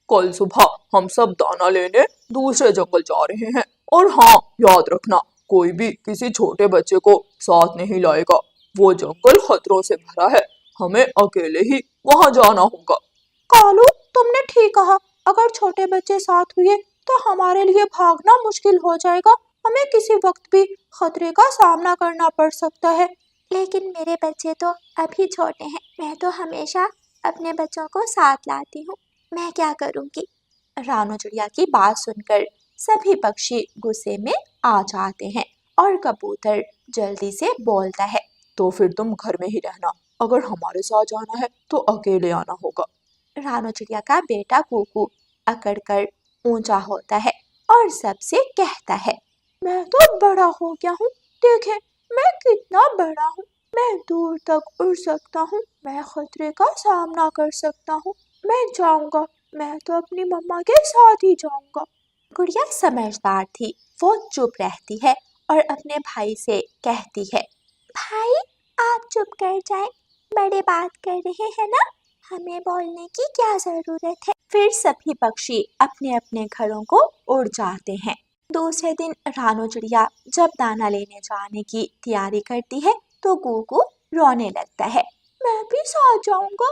कल सुबह हम सब दाना लेने दूसरे जंगल जा रहे हैं। और हाँ, याद रखना, कोई भी किसी छोटे बच्चे को साथ नहीं लाएगा। वो जंगल खतरों से भरा है, हमें अकेले ही वहां जाना होगा। कालू, तुमने ठीक कहा। अगर छोटे बच्चे साथ हुए तो हमारे लिए भागना मुश्किल हो जाएगा। हमें किसी वक्त भी खतरे का सामना करना पड़ सकता है। लेकिन मेरे बच्चे तो अभी छोटे हैं। मैं तो हमेशा अपने बच्चों को साथ लाती हूँ। मैं क्या करूँगी? रानो चिड़िया की बात सुनकर सभी पक्षी गुस्से में आ जाते हैं और कबूतर जल्दी से बोलता है, तो फिर तुम घर में ही रहना। अगर हमारे साथ जाना है तो अकेले आना होगा। रानो चिड़िया का बेटा कुकू अकड़ कर ऊंचा होता है और सबसे कहता है, मैं तो बड़ा हो गया हूँ। देखें, मैं कितना बड़ा हूँ। मैं दूर तक उड़ सकता हूँ। मैं खतरे का सामना कर सकता हूँ। मैं जाऊंगा। मैं तो अपनी मम्मा के साथ ही जाऊंगा। गुड़िया समझदार थी। वो चुप रहती है और अपने भाई से कहती है, भाई, आप चुप कर जाएं। बड़े बात कर रहे हैं ना, हमें बोलने की क्या जरूरत है। फिर सभी पक्षी अपने अपने घरों को उड़ जाते हैं। दूसरे दिन रानो चिड़िया जब दाना लेने जाने की तैयारी करती है तो कुकू रोने लगता है। मैं भी साथ जाऊंगा।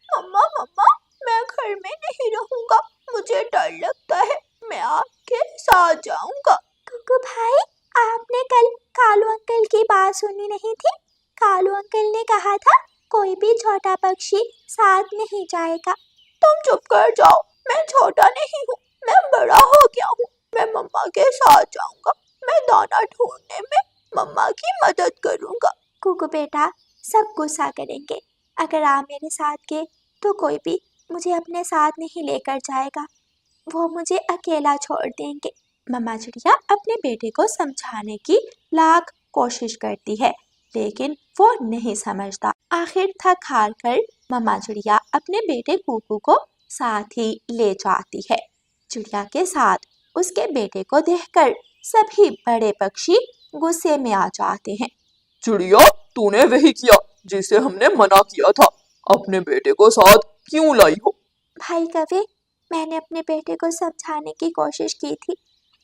मम्मा मम्मा, मैं घर में नहीं रहूंगा। मुझे डर लगता है। मैं आपके साथ जाऊंगा। कुकू भाई, आपने कल कालू अंकल की बात सुनी नहीं थी? कालू अंकल ने कहा था कोई भी छोटा पक्षी साथ नहीं जाएगा। तुम चुप कर जाओ। मैं छोटा नहीं हूँ, मैं बड़ा हो गया हूँ। मैं मम्मा के साथ जाऊंगा। मैं दाना ढूंढने में मम्मा की मदद करूंगा। कुकू बेटा, सब गुस्सा करेंगे। अगर आप मेरे साथ गए तो कोई भी मुझे अपने साथ नहीं लेकर जाएगा। वो मुझे अकेला छोड़ देंगे। मम्मा चिड़िया अपने बेटे को समझाने की लाख कोशिश करती है, लेकिन वो नहीं समझता। आखिर थक हार कर मम्मा चिड़िया अपने बेटे कुकू को साथ ही ले जाती है। चिड़िया के साथ उसके बेटे को देखकर सभी बड़े पक्षी गुस्से में आ जाते हैं। चिड़िया, तूने वही किया जिसे हमने मना किया था। अपने बेटे को साथ क्यों लाई हो? भाई कवे, मैंने अपने बेटे को समझाने की कोशिश की थी,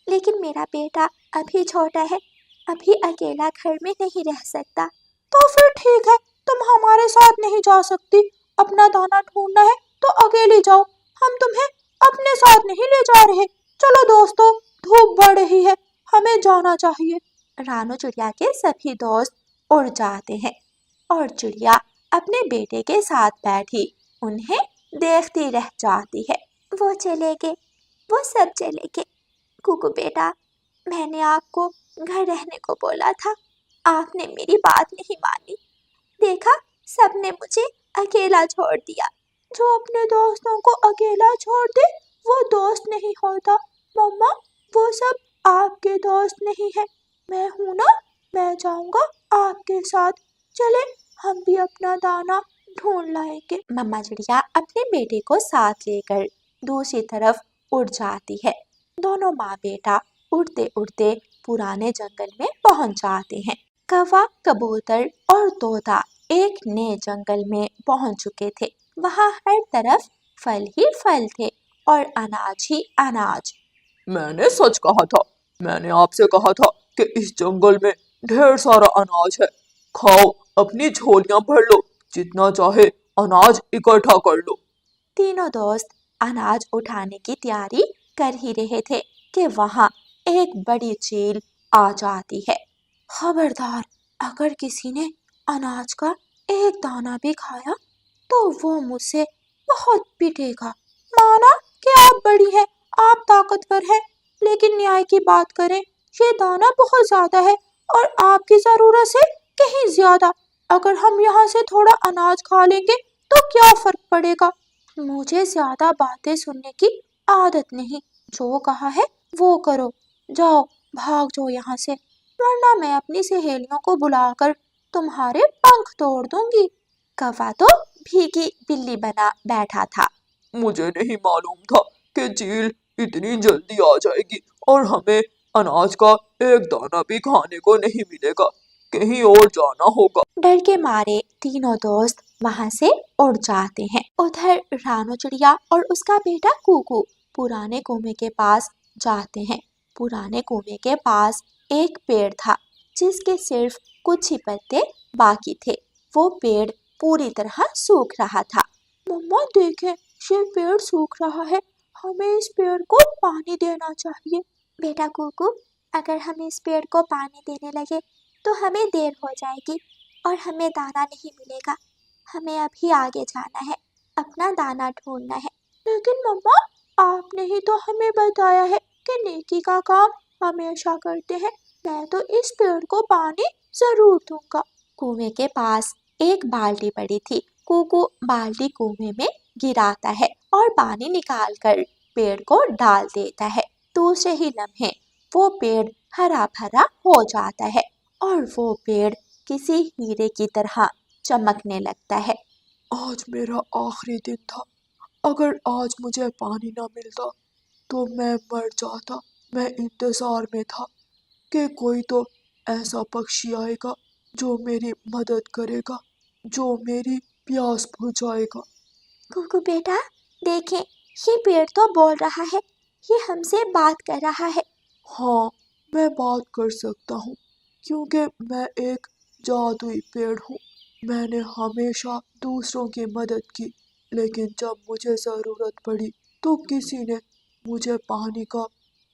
लेकिन मेरा बेटा अभी छोटा है, अभी अकेला घर में नहीं रह सकता। तो फिर ठीक है, तुम हमारे साथ नहीं जा सकती। अपना दाना ढूंढना है तो अकेले जाओ। हम तुम्हें अपने साथ नहीं ले जा रहे। चलो दोस्तों, धूप बढ़ रही है, हमें जाना चाहिए। रानो चिड़िया के सभी दोस्त उड़ जाते हैं और चिड़िया अपने बेटे के साथ बैठी उन्हें देखती रह जाती है। वो चले गए, वो सब चले गए। कुकू बेटा, मैंने आपको घर रहने को बोला था, आपने मेरी बात नहीं मानी। देखा, सबने मुझे अकेला छोड़ दिया। जो अपने दोस्तों को अकेला छोड़ दे वो दोस्त नहीं होता। मम्मा, वो सब आपके दोस्त नहीं है। मैं हूं ना, मैं जाऊंगा आपके साथ। चले, हम भी अपना दाना ढूंढ लाएंगे। मम्मा चिड़िया अपने बेटे को साथ लेकर दूसरी तरफ उड़ जाती है। दोनों माँ बेटा उड़ते उड़ते पुराने जंगल में पहुंच जाते हैं। कौवा, कबूतर और तोता एक नए जंगल में पहुंच चुके थे। वहाँ हर तरफ फल ही फल थे और अनाज ही अनाज। मैंने सच कहा था। मैंने आपसे कहा था कि इस जंगल में ढेर सारा अनाज है। खाओ, अपनी झोलियां भर लो, जितना चाहे अनाज इकट्ठा कर लो। तीनों दोस्त अनाज उठाने की तैयारी कर ही रहे थे कि वहाँ एक बड़ी चील आ जाती है। खबरदार, अगर किसी ने अनाज का एक दाना भी खाया तो वो मुझसे बहुत पिटेगा। माना कि आप बड़ी है, आप ताकतवर है, लेकिन न्याय की बात करें, ये दाना बहुत ज्यादा है और आपकी जरूरत से कहीं ज्यादा। अगर हम यहाँ से थोड़ा अनाज खा लेंगे तो क्या फर्क पड़ेगा? मुझे ज्यादा बातें सुनने की आदत नहीं। जो कहा है वो करो। जाओ, भाग जाओ यहाँ से, वरना मैं अपनी सहेलियों को बुलाकर तुम्हारे पंख तोड़ दूंगी। कौवा तो भीगी बिल्ली बना बैठा था। मुझे नहीं मालूम था कि चील इतनी जल्दी आ जाएगी और हमें अनाज का एक दाना भी खाने को नहीं मिलेगा। कहीं और जाना होगा। डर के मारे तीनों दोस्त वहां से उड़ जाते हैं। उधर रानो चिड़िया और उसका बेटा कुकू पुराने कुएं के पास जाते हैं। पुराने कुएं के पास एक पेड़ था जिसके सिर्फ कुछ ही पत्ते बाकी थे। वो पेड़ पूरी तरह सूख रहा था। मम्मा देखें, ये पेड़ सूख रहा है, हमें इस पेड़ को पानी देना चाहिए। बेटा कुकू, अगर हम इस पेड़ को पानी देने लगे तो हमें देर हो जाएगी और हमें दाना नहीं मिलेगा। हमें अभी आगे जाना है, अपना दाना ढूंढना है। लेकिन मम्मा, आपने ही तो हमें बताया है कि नेकी का काम हमेशा करते हैं। मैं तो इस पेड़ को पानी जरूर दूंगा। कुएं के पास एक बाल्टी पड़ी थी। कुकू बाल्टी कुएं में गिराता है और पानी निकाल कर पेड़ को डाल देता है। दूसरे ही लम्हे वो पेड़ हरा भरा हो जाता है और वो पेड़ किसी हीरे की तरह चमकने लगता है। आज मेरा आखिरी दिन था। अगर आज मुझे पानी ना मिलता तो मैं मर जाता। मैं इंतजार में था कि कोई तो ऐसा पक्षी आएगा जो मेरी मदद करेगा, जो मेरी प्यास बुझाएगा। कुकू बेटा, देखें, ये पेड़ तो बोल रहा है, ये हमसे बात कर रहा है। हाँ, मैं बात कर सकता हूँ क्योंकि मैं एक जादुई पेड़ हूँ। मैंने हमेशा दूसरों की मदद की, लेकिन जब मुझे ज़रूरत पड़ी तो किसी ने मुझे पानी का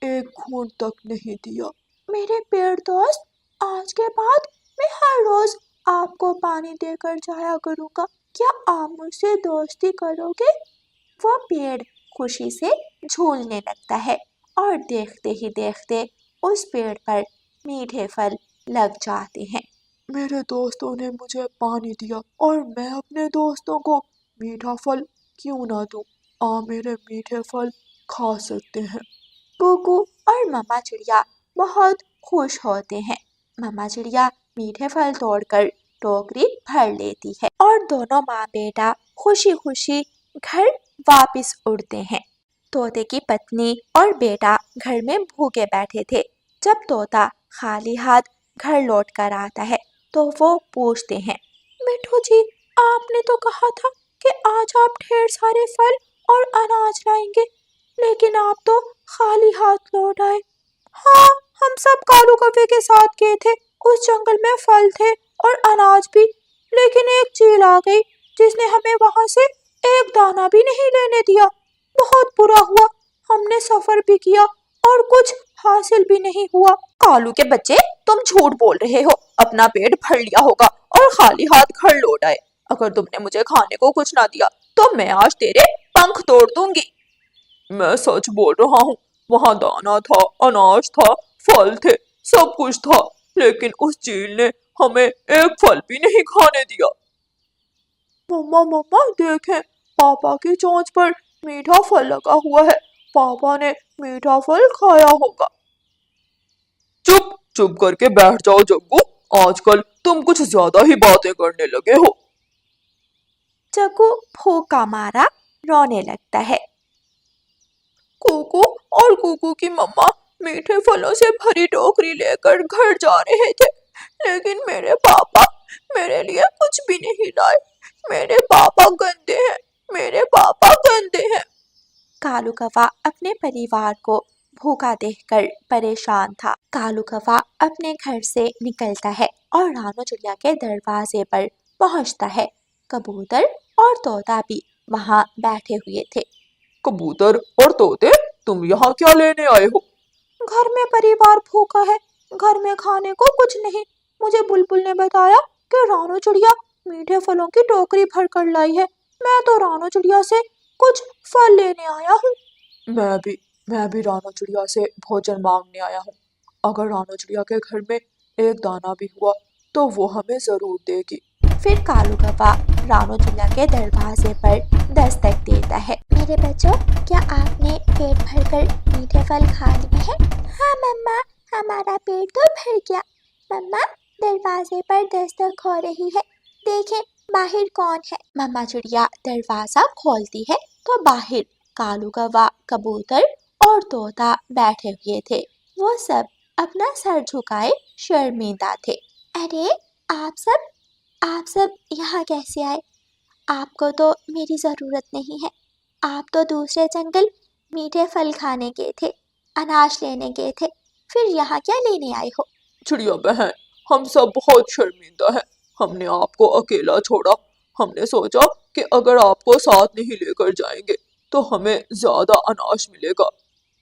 एक घूंट तक नहीं दिया। मेरे पेड़ दोस्त, आज के बाद मैं हर रोज आपको पानी देकर जाया करूँगा। क्या आप मुझसे दोस्ती करोगे? वो पेड़ खुशी से झूलने लगता है और देखते ही देखते उस पेड़ पर मीठे फल लग जाते हैं। मेरे दोस्तों ने मुझे पानी दिया और मैं अपने दोस्तों को मीठा फल क्यों ना दूं? मेरे मीठे फल खा सकते हैं। कुकू और मम्मा चिड़िया बहुत खुश होते हैं। मम्मा चिड़िया मीठे फल तोड़कर टोकरी भर लेती है और दोनों माँ बेटा खुशी खुशी घर वापस उड़ते हैं। तोते की पत्नी और बेटा घर में भूखे बैठे थे। जब तोता खाली हाथ घर लौट कर आता है तो वो पूछते हैं, मिठू जी, आपने तो कहा था कि आज आप ढेर सारे फल और अनाज लाएंगे, लेकिन आप तो खाली हाथ लौट आए। हाँ, हम सब कालू कौवे के साथ गए थे। उस जंगल में फल थे और अनाज भी, लेकिन एक चील आ गई जिसने हमें वहां से एक दाना भी नहीं लेने दिया। बहुत बुरा हुआ। हमने सफर भी किया और कुछ हासिल भी नहीं हुआ। कालू के बच्चे, तुम झूठ बोल रहे हो। अपना पेट भर लिया होगा और खाली हाथ घर लौट आए। अगर तुमने मुझे खाने को कुछ ना दिया तो मैं आज तेरे पंख तोड़ दूंगी। मैं सच बोल रहा हूँ। वहां दाना था, अनाज था, फल थे, सब कुछ था, लेकिन उस चील ने हमें एक फल भी नहीं खाने दिया। मम्मा मम्मा देखें, पापा की चोंच पर मीठा फल लगा हुआ है। पापा ने मीठा फल खाया होगा। चुप चुप करके बैठ जाओ जग्गू। आजकल तुम कुछ ज्यादा ही बातें करने लगे हो। जग्गू फूंका मारा रोने लगता है। कुकू और कुकू की मम्मा मीठे फलों से भरी टोकरी लेकर घर जा रहे थे, लेकिन मेरे पापा मेरे लिए कुछ भी नहीं लाए। मेरे पापा गंदे हैं, मेरे पापा गंदे हैं। कालू कौवा अपने परिवार को भूखा देखकर परेशान था। कालू कौवा अपने घर से निकलता है और रानो चिड़िया के दरवाजे पर पहुंचता है। कबूतर और तोता भी वहां बैठे हुए थे। कबूतर और तोते, तुम यहाँ क्या लेने आए हो? घर में परिवार भूखा है, घर में खाने को कुछ नहीं। मुझे बुलबुल ने बताया कि रानो चिड़िया मीठे फलों की टोकरी भर कर लाई है। मैं तो रानो चिड़िया से कुछ फल लेने आया हूँ। मैं भी रानो चिड़िया से भोजन मांगने आया हूँ। अगर रानो चिड़िया के घर में एक दाना भी हुआ तो वो हमें जरूर देगी। फिर कालू कौवा रानो चिड़िया के दरवाजे पर दस्तक देता है। मेरे बच्चों, क्या आपने पेट भरकर मीठे फल खा लिए हैं? हाँ मम्मा, हमारा पेट तो भर गया। मम्मा, दरवाजे पर दस्तक हो रही है, देखें बाहर कौन है। मम्मा चिड़िया दरवाजा खोलती है तो बाहर कालू कौवा, कबूतर और तोता बैठे हुए थे। वो सब अपना सर झुकाए शर्मिंदा थे। अरे आप सब यहाँ कैसे आए? آپ کو تو میری ضرورت نہیں ہے، آپ تو دوسرے جنگل میٹھے پھل کھانے گئے تھے، اناج لینے گئے تھے، پھر یہاں کیا لینے آئے ہو؟ چڑیا بہن، ہم سب بہت شرمندہ ہیں، ہم نے آپ کو اکیلا چھوڑا۔ ہم نے سوچا کہ اگر آپ کو ساتھ نہیں لے کر جائیں گے تو ہمیں زیادہ اناج ملے گا،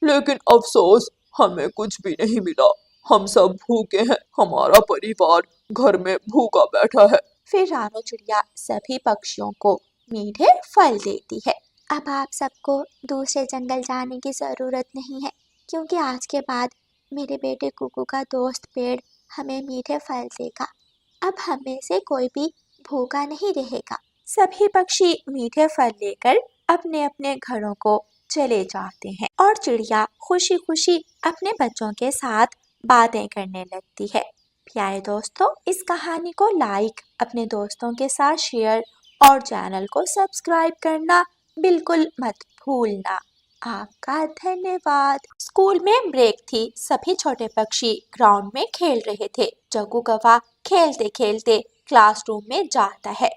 لیکن افسوس ہمیں کچھ بھی نہیں ملا۔ ہم سب بھوکے ہیں، ہمارا پریوار گھر میں بھوکا بیٹھا ہے۔ پھر رانو چڑیا سبھی پکشیوں کو میٹھے پھل دیتی ہے۔ اب آپ سب کو دوسرے جنگل جانے کی ضرورت نہیں ہے، کیونکہ آج کے بعد میرے بیٹے کوکو کا دوست پیڑ ہمیں میٹھے پھل دے گا۔ اب ہم میں سے کوئی بھی بھوکا نہیں رہے گا۔ سبھی پکشی میٹھے پھل لے کر اپنے اپنے گھروں کو چلے جاتے ہیں، اور چڑیا خوشی خوشی اپنے بچوں کے ساتھ باتیں کرنے لگتی ہے۔ پیارے دوستوں، اس کہانی کو لائک، اپنے دوستوں کے ساتھ شیئر اور چینل کو سبسکرائب کرنا بالکل مت بھولنا۔ آپ کا دھنیہ واد۔ اسکول میں بریک تھی، سبھی چھوٹے پکشی گراؤنڈ میں کھیل رہے تھے۔ جگو کوا کھیلتے کھیلتے کلاس روم میں جاتا ہے۔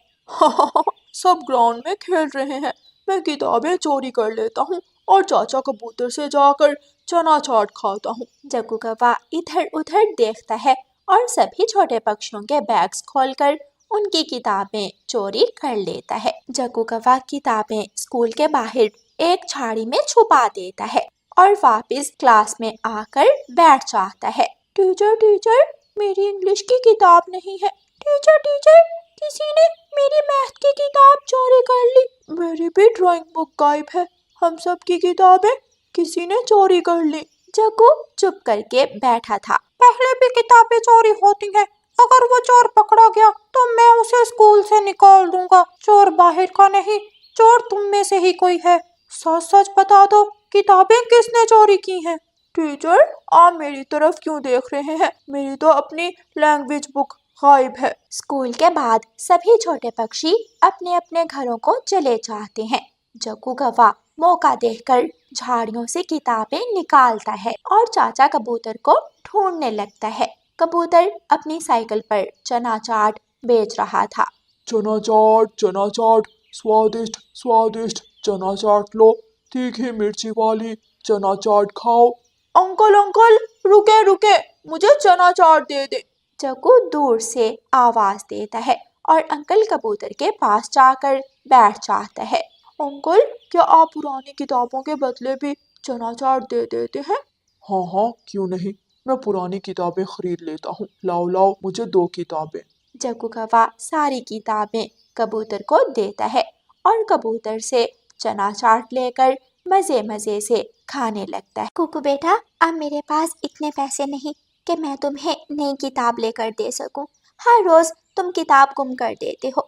سب گراؤنڈ میں کھیل رہے ہیں، میں کتابیں چوری کر لیتا ہوں اور چاچا کبوتر سے جا کر چنا چاٹ کھاتا ہوں۔ جگو کوا ادھر ادھر دیکھتا ہے اور سبھی چھوٹے پکشیوں کے بیگز کھول کر ان کی کتابیں چوری کر لیتا ہے۔ جگو کوا کتابیں اسکول کے باہر ایک جھاڑی میں چھپا دیتا ہے اور واپس کلاس میں آ کر بیٹھ جاتا ہے۔ ٹیچر ٹیچر، میری انگلش کی کتاب نہیں ہے۔ ٹیچر ٹیچر، کسی نے میری میتھ کی کتاب چوری کر لی۔ میری بھی ڈرائنگ بک غائب ہے، ہم سب کی کتابیں کسی نے چوری کر لی۔ جگو چپ کر کے بیٹھا تھا۔ پہلے بھی کتابیں چوری ہوتی ہیں، اگر وہ چور پکڑا گیا تو میں اسے اسکول سے نکال دوں گا۔ چور باہر کا نہیں، چور تم میں سے ہی کوئی ہے۔ سچ سچ بتا دو، کتابیں کس نے چوری کی ہیں؟ ٹیچر، آپ میری طرف کیوں دیکھ رہے ہیں؟ میری تو اپنی لینگویج بک غائب ہے۔ اسکول کے بعد سبھی چھوٹے پکشی اپنے اپنے گھروں کو چلے جاتے ہیں۔ جگو کوا موقع دیکھ کر جھاڑیوں سے کتابیں نکالتا ہے اور چاچا کبوتر کو ڈھونڈنے لگتا ہے۔ کبوتر اپنی سائیکل پر چنا چاٹ بیچ رہا تھا۔ چنا چاٹ، سوادشٹ سوادشٹ چنا چاٹ لو، تیکھی مرچی والی چنا چاٹ کھاؤ۔ انکل انکل، رکے رکے، مجھے چنا چاٹ دے دے۔ جگو دور سے آواز دیتا ہے اور انکل کبوتر کے پاس جا کر بیٹھ جاتا ہے۔ انکل، کیا آپ پرانی کتابوں کے بدلے بھی چنا چاٹ دے دیتے ہیں؟ ہاں، کیوں نہیں، میں پرانی کتابیں خرید لیتا ہوں۔ لاؤ مجھے 2 کتابیں۔ جگو کوا ساری کتابیں کبوتر کو دیتا ہے اور کبوتر سے چنا چاٹ لے کر مزے سے کھانے لگتا ہے۔ کوکو بیٹا، اب میرے پاس اتنے پیسے نہیں کہ میں تمہیں نئی کتاب لے کر دے سکوں۔ ہر روز تم کتاب گم کر دیتے ہو۔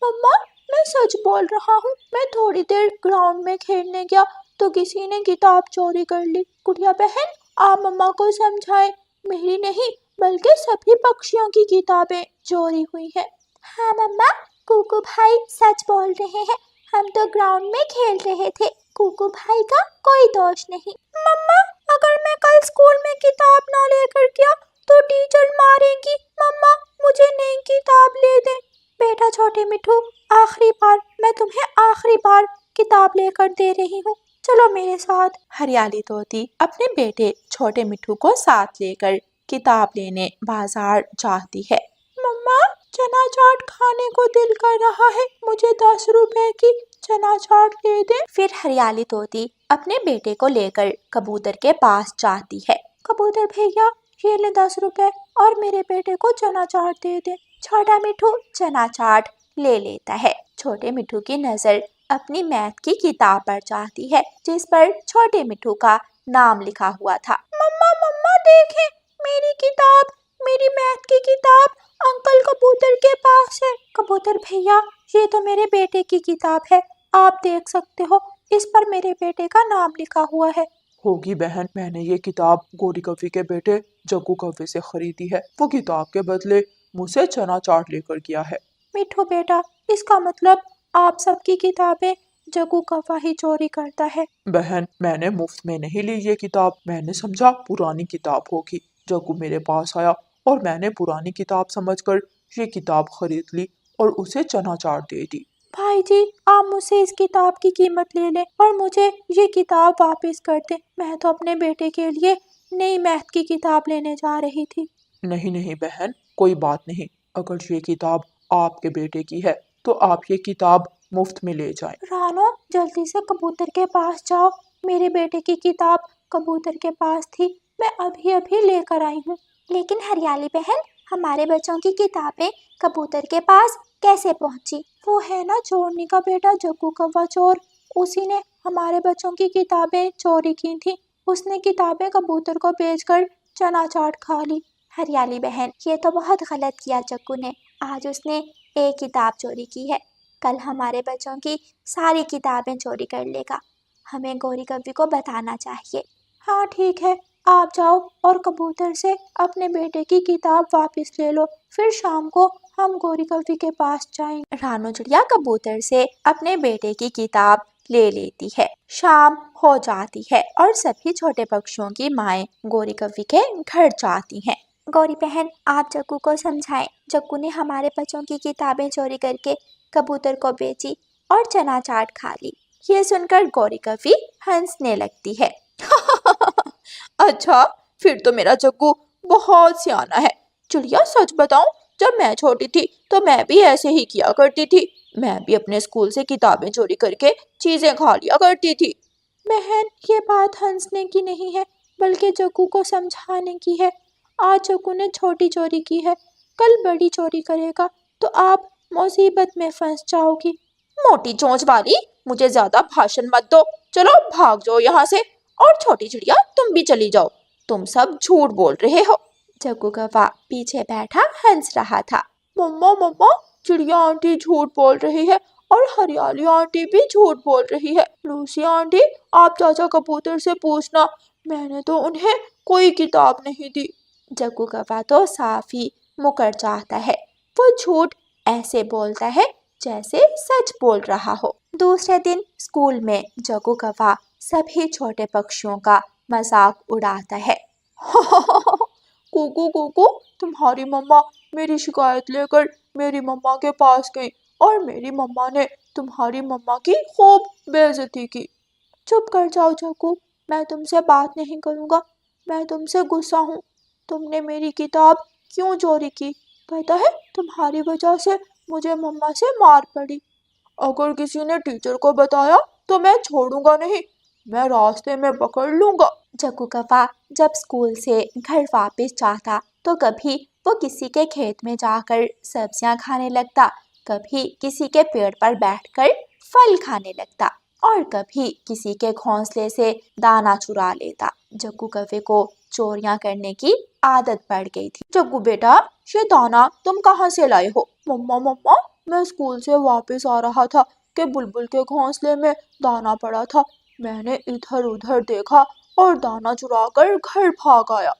مما، میں سچ بول رہا ہوں، میں تھوڑی دیر گراؤنڈ میں کھیلنے گیا تو کسی نے کتاب چوری کر لی۔ گڑیا بہن، آپ مما کو سمجھائیں، میری نہیں بلکہ سبھی پکشیوں کی کتابیں چوری ہوئی ہیں۔ ہاں مما، کوکو بھائی سچ بول رہے ہیں، ہم تو گراؤنڈ میں کھیل رہے تھے، کوکو بھائی کا کوئی دوش نہیں۔ مما، اگر میں کل اسکول میں کتاب نہ لے کر گیا تو ٹیچر مارے گی۔ مما، مجھے نئی کتاب لے دیں۔ بیٹا چھوٹے مٹھو، آخری بار، میں تمہیں آخری بار کتاب لے کر دے رہی ہوں، چلو میرے ساتھ۔ ہریالی طوطی اپنے بیٹے چھوٹے مٹھو کو ساتھ لے کر کتاب لینے بازار جاتی ہے۔ مما، چنا چاٹ کھانے کو دل کر رہا ہے، مجھے 10 روپے کی چنا چاٹ دے دیں۔ پھر ہریالی طوطی اپنے بیٹے کو لے کر کبوتر کے پاس جاتی ہے۔ کبوتر بھیا، یہ لے 10 روپے اور میرے بیٹے کو چنا چاٹ دے دیں۔ چھوٹا مٹھو چنا چاٹ لے لیتا ہے۔ چھوٹے مٹھو کی نظر اپنی میتھ کی کتاب پر جاتی ہے جس پر چھوٹے مٹھو کا نام لکھا ہوا تھا۔ مما دیکھیں، میری کتاب، میری میتھ کی کتاب انکل کبوتر کے پاس ہے۔ کبوتر بھیا، یہ تو میرے بیٹے کی کتاب ہے، آپ دیکھ سکتے ہو، اس پر میرے بیٹے کا نام لکھا ہوا ہے۔ ہوگی بہن، میں نے یہ کتاب گوری کوی کے بیٹے جگو کوی سے خریدی ہے، وہ کتاب کے بدلے مجھ سے چنا چاٹ لے کر گیا ہے۔ مٹھو بیٹا، اس کا مطلب آپ سب کی کتابیں جگو کوا ہی چوری کرتا ہے۔ بہن، میں نے مفت میں نہیں لی یہ کتاب، میں نے سمجھا پرانی کتاب ہوگی۔ جگو میرے پاس آیا اور میں نے پرانی کتاب سمجھ کر یہ کتاب خرید لی اور اسے چنا چاٹ دے دی۔ भाई जी, आप मुझसे इस किताब की कीमत ले लें और मुझे ये किताब वापस कर दें। मैं तो अपने बेटे के लिए नई मैथ की किताब लेने जा रही थी। नहीं नहीं बहन, कोई बात नहीं। अगर ये किताब आपके बेटे की है तो आप ये किताब मुफ्त में ले जाएं। रानो, जल्दी से कबूतर के पास जाओ। मेरे बेटे की किताब कबूतर के पास थी, मैं अभी अभी लेकर आई हूँ। लेकिन हरियाली बहन, हमारे बच्चों की किताबें कबूतर के पास कैसे पहुंची? वो है ना चोरनी का बेटा जग्गू कौवा चोर, उसी ने हमारे बच्चों की किताबें चोरी की थी। उसने किताबें कबूतर को बेचकर चना चाट खा ली। हरियाली बहन, ये तो बहुत गलत किया जग्गू ने। आज उसने एक किताब चोरी की है, कल हमारे बच्चों की सारी किताबें चोरी कर लेगा। हमें गौरी कव्वी को बताना चाहिए। हाँ ठीक है, आप जाओ और कबूतर से अपने बेटे की किताब वापस ले लो, फिर शाम को हम गौरी कव्वी के पास जाएंगे। रानो चिड़िया कबूतर से अपने बेटे की किताब ले लेती है। शाम हो जाती है और सभी छोटे पक्षियों की माएँ गौरी कव्वी के घर जाती हैं। गौरी बहन, आप जग्गू को समझाएं। जग्गू ने हमारे बच्चों की किताबें चोरी करके कबूतर को बेची और चना चाट खा ली। ये सुनकर गौरी कव्वी हंसने लगती है। अच्छा, फिर तो मेरा जग्गू बहुत सियाना है। चिड़िया, सच बताऊं, जब मैं छोटी थी तो मैं भी ऐसे ही किया करती थी। मैं भी अपने स्कूल से किताबें चोरी करके चीजें खा लिया करती थी। बहन, ये बात हंसने की नहीं है, बल्कि जग्गू को समझाने की है। आज जग्गू ने छोटी चोरी की है, कल बड़ी चोरी करेगा तो आप मुसीबत में फंस जाओगी। मोटी चोंच वाली, मुझे ज्यादा भाषण मत दो। चलो भाग जाओ यहाँ से। और छोटी चिड़िया, तुम भी चली जाओ, तुम सब झूठ बोल रहे हो। जग्गू कौवा पीछे बैठा हंस रहा था। मम्मा मम्मा, चिड़िया आंटी झूठ बोल रही है और हरियाली आंटी भी झूठ बोल रही है। लूसी आंटी, आप चाचा कबूतर से पूछना, मैंने तो उन्हें कोई किताब नहीं दी। जग्गू कौवा तो साफ ही मुकर जाता है। वो झूठ ऐसे बोलता है जैसे सच बोल रहा हो। दूसरे दिन स्कूल में जग्गू कौवा सभी छोटे पक्षियों का मजाक उड़ाता है। कुकू कुकू, तुम्हारी मम्मा मेरी शिकायत लेकर मेरी मम्मा के पास गई और मेरी मम्मा ने तुम्हारी मम्मा की खूब बेइज्जती की। चुप कर जाओ जग्गू, मैं तुमसे बात नहीं करूँगा। मैं तुमसे गुस्सा हूँ। तुमने मेरी किताब क्यों चोरी की? पता है, तुम्हारी वजह से मुझे मम्मा से मार पड़ी। अगर किसी ने टीचर को बताया तो मैं छोड़ूंगा नहीं, मैं रास्ते में पकड़ लूंगा। जग्गू कौवा जब स्कूल से घर वापस जाता तो कभी वो किसी के खेत में जाकर सब्जियां खाने लगता, कभी किसी के पेड़ पर बैठकर फल खाने लगता और कभी किसी के घोंसले से दाना चुरा लेता। जग्गू कौवे को चोरियां करने की आदत पड़ गई थी। जग्गू बेटा, ये दाना तुम कहाँ से लाए हो? मम्मा मम्मा, मैं स्कूल से वापस आ रहा था कि बुलबुल के घोंसले में दाना पड़ा था। मैंने इधर उधर देखा और दाना चुराकर घर भाग आया।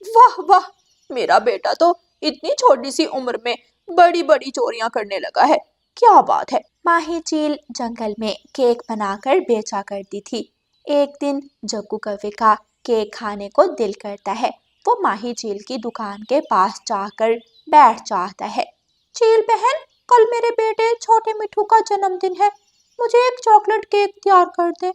वाह वाह, मेरा बेटा तो इतनी छोटी सी उम्र में बड़ी बड़ी चोरियां करने लगा है, क्या बात है। माही चील जंगल में केक बनाकर बेचा करती थी। एक दिन जग्गू कौवे का केक खाने को दिल करता है। वो माही चील की दुकान के पास जाकर बैठ जाता है। चील बहन, कल मेरे बेटे छोटे मिठू का जन्मदिन है, मुझे एक चॉकलेट केक तैयार कर दे।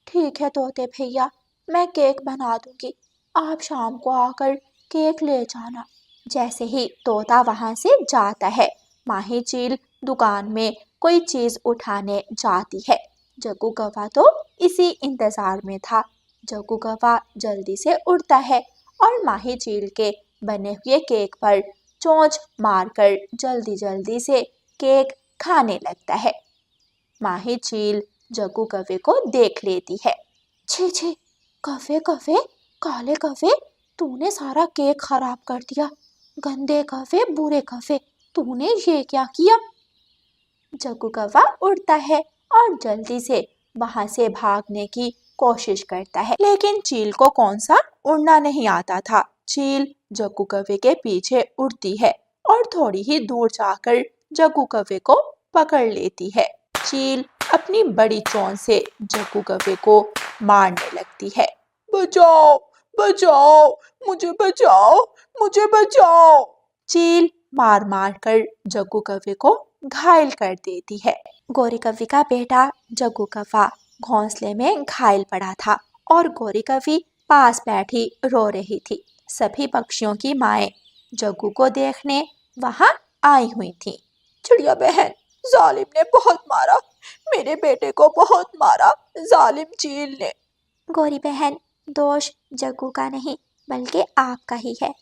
ठीक है तोते भैया, मैं केक बना दूंगी, आप शाम को आकर केक ले जाना। जैसे ही तोता वहां से जाता है, माही चील दुकान में कोई चीज उठाने जाती है। जग्गू कौवा तो इसी इंतजार में था। जग्गू कौवा जल्दी से उड़ता है और माही चील के बने हुए केक पर चोंच मारकर जल्दी जल्दी से केक खाने लगता है। माही चील जग्गू कौवे को देख लेती है। छी छी, कौवे कौवे, काले कौवे, तूने सारा केक खराब कर दिया। गंदे कौवे, बुरे कौवे, तूने ये क्या किया? जग्गू कौवा उड़ता है और जल्दी से वहां से भागने की कोशिश करता है, लेकिन चील को कौन सा उड़ना नहीं आता था। चील जग्गू कौवे के पीछे उड़ती है और थोड़ी ही दूर जाकर जग्गू कौवे को पकड़ लेती है। चील अपनी बड़ी चोंच से जग्गू कौवे को मारने लगती है। बचाओ बचाओ, मुझे बचाओ, मुझे बचाओ। चील मार मार कर जग्गू कौवे को घायल कर देती है। गौरी कव्वी का बेटा जग्गू कव्वा घोंसले में घायल पड़ा था और गौरी कव्वी पास बैठी रो रही थी। सभी पक्षियों की माएं जग्गू को देखने वहां आई हुई थीं। चिड़िया बहन, जालिम ने बहुत मारा, मेरे बेटे को बहुत मारा जालिम चील ने। गौरी बहन, दोष जग्गू का नहीं बल्कि आपका ही है।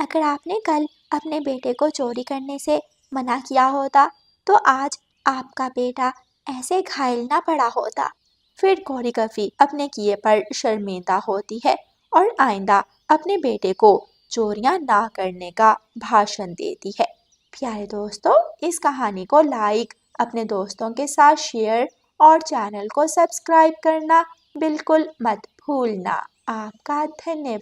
अगर आपने कल अपने बेटे को चोरी करने से मना किया होता तो आज आपका बेटा ऐसे घायल ना पड़ा होता। फिर गौरी कव्वी अपने किए पर शर्मिंदा होती है और आइंदा अपने बेटे को चोरियां ना करने का भाषण देती है। प्यारे दोस्तों, इस कहानी को लाइक, अपने दोस्तों के साथ शेयर और चैनल को सब्सक्राइब करना बिल्कुल मत भूलना। आपका धन्यवाद।